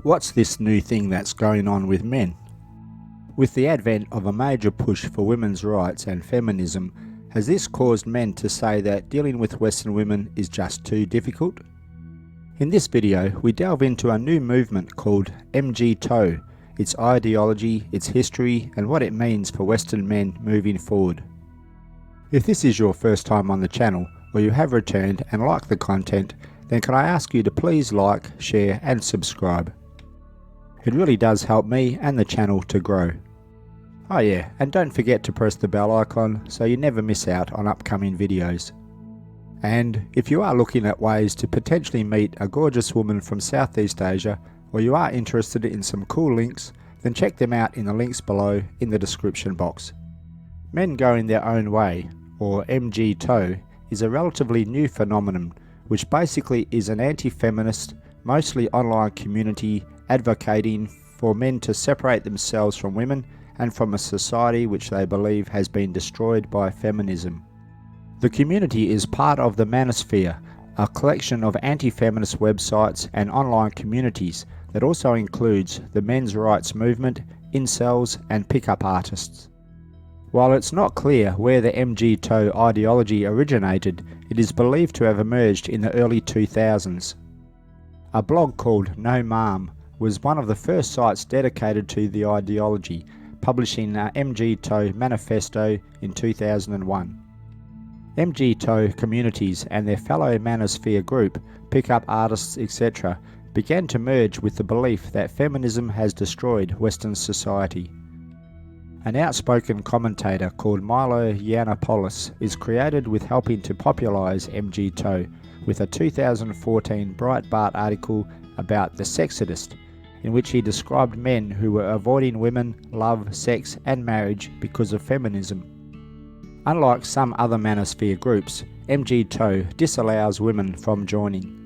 What's this new thing that's going on with men? With the advent of a major push for women's rights and feminism, has this caused men to say that dealing with Western women is just too difficult? In this video, we delve into a new movement called MGTOW, its ideology, its history, and what it means for Western men moving forward. If this is your first time on the channel, or you have returned and like the content, then can I ask you to please like, share, and subscribe. It really does help me and the channel to grow. Oh yeah, and don't forget to press the bell icon so you never miss out on upcoming videos. And if you are looking at ways to potentially meet a gorgeous woman from Southeast Asia, or you are interested in some cool links, then check them out in the links below in the description box. Men Going Their Own Way, or MGTOW, is a relatively new phenomenon which basically is an anti-feminist, mostly online community advocating for men to separate themselves from women and from a society which they believe has been destroyed by feminism. The community is part of the Manosphere, a collection of anti-feminist websites and online communities that also includes the men's rights movement, incels, and pickup artists. While it's not clear where the MGTOW ideology originated, it is believed to have emerged in the early 2000s. A blog called No Ma'am was one of the first sites dedicated to the ideology, publishing an MGTOW manifesto in 2001. MGTOW communities and their fellow manosphere group, pickup artists, etc. began to merge with the belief that feminism has destroyed Western society. An outspoken commentator called Milo Yiannopoulos is credited with helping to popularize MGTOW with a 2014 Breitbart article about the Sexodist, in which he described men who were avoiding women, love, sex and marriage because of feminism. Unlike some other manosphere groups, MGTOW disallows women from joining.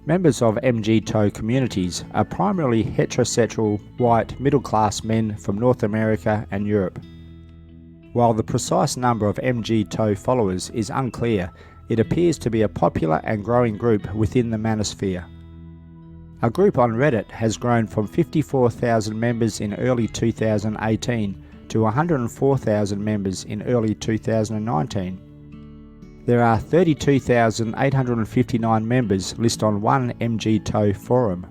Members of MGTOW communities are primarily heterosexual, white, middle-class men from North America and Europe. While the precise number of MGTOW followers is unclear, it appears to be a popular and growing group within the manosphere. A group on Reddit has grown from 54,000 members in early 2018 to 104,000 members in early 2019. There are 32,859 members listed on one MGTOW forum.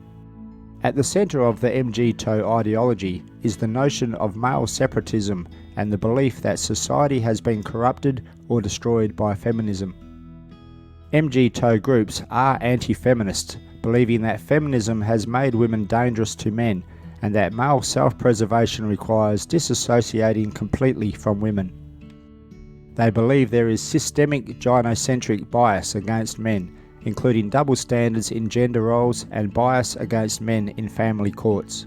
At the centre of the MGTOW ideology is the notion of male separatism and the belief that society has been corrupted or destroyed by feminism. MGTOW groups are anti-feminist, believing that feminism has made women dangerous to men and that male self-preservation requires disassociating completely from women. They believe there is systemic gynocentric bias against men, including double standards in gender roles and bias against men in family courts.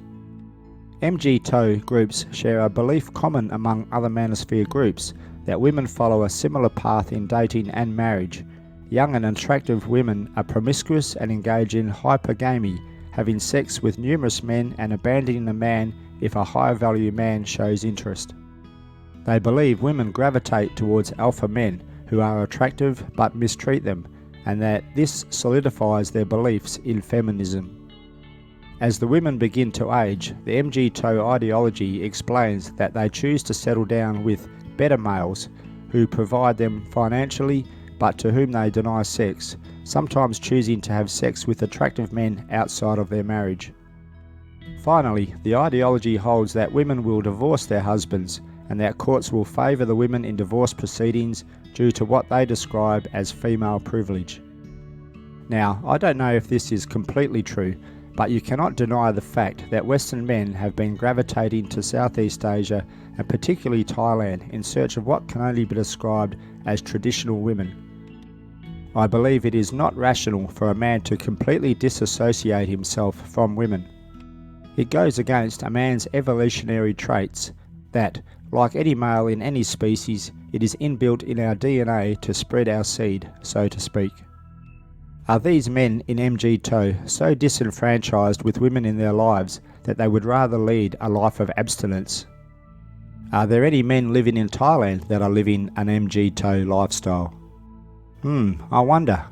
MGTOW groups share a belief common among other manosphere groups that women follow a similar path in dating and marriage. Young and attractive women are promiscuous and engage in hypergamy, having sex with numerous men and abandoning a man if a high-value man shows interest. They believe women gravitate towards alpha men who are attractive but mistreat them, and that this solidifies their beliefs in feminism. As the women begin to age, the MGTOW ideology explains that they choose to settle down with better males who provide them financially but to whom they deny sex, sometimes choosing to have sex with attractive men outside of their marriage. Finally, the ideology holds that women will divorce their husbands and that courts will favour the women in divorce proceedings due to what they describe as female privilege. Now, I don't know if this is completely true, but you cannot deny the fact that Western men have been gravitating to Southeast Asia and particularly Thailand in search of what can only be described as traditional women. I believe it is not rational for a man to completely disassociate himself from women. It goes against a man's evolutionary traits that, like any male in any species, it is inbuilt in our DNA to spread our seed, so to speak. Are these men in MGTOW so disenfranchised with women in their lives that they would rather lead a life of abstinence? Are there any men living in Thailand that are living an MGTOW lifestyle? I wonder.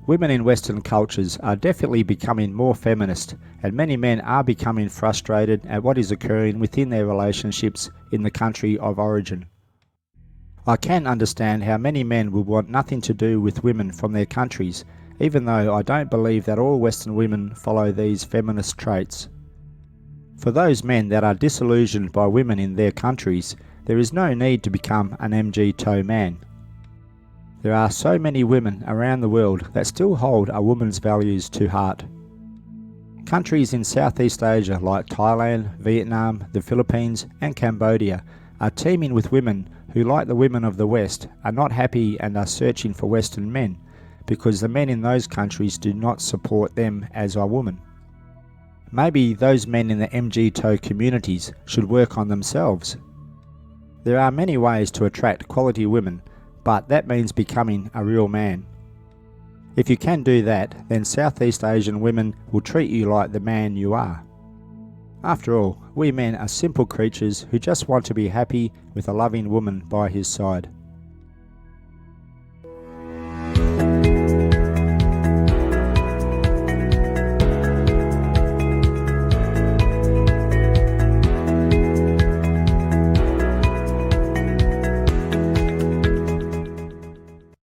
Women in Western cultures are definitely becoming more feminist, and many men are becoming frustrated at what is occurring within their relationships in the country of origin. I can understand how many men would want nothing to do with women from their countries, even though I don't believe that all Western women follow these feminist traits. For those men that are disillusioned by women in their countries, there is no need to become an MGTOW man. There are so many women around the world that still hold a woman's values to heart. Countries in Southeast Asia like Thailand, Vietnam, the Philippines and Cambodia are teeming with women who, like the women of the West, are not happy and are searching for Western men because the men in those countries do not support them as a woman. Maybe those men in the MGTOW communities should work on themselves. There are many ways to attract quality women, but that means becoming a real man. If you can do that, then Southeast Asian women will treat you like the man you are. After all, we men are simple creatures who just want to be happy with a loving woman by his side.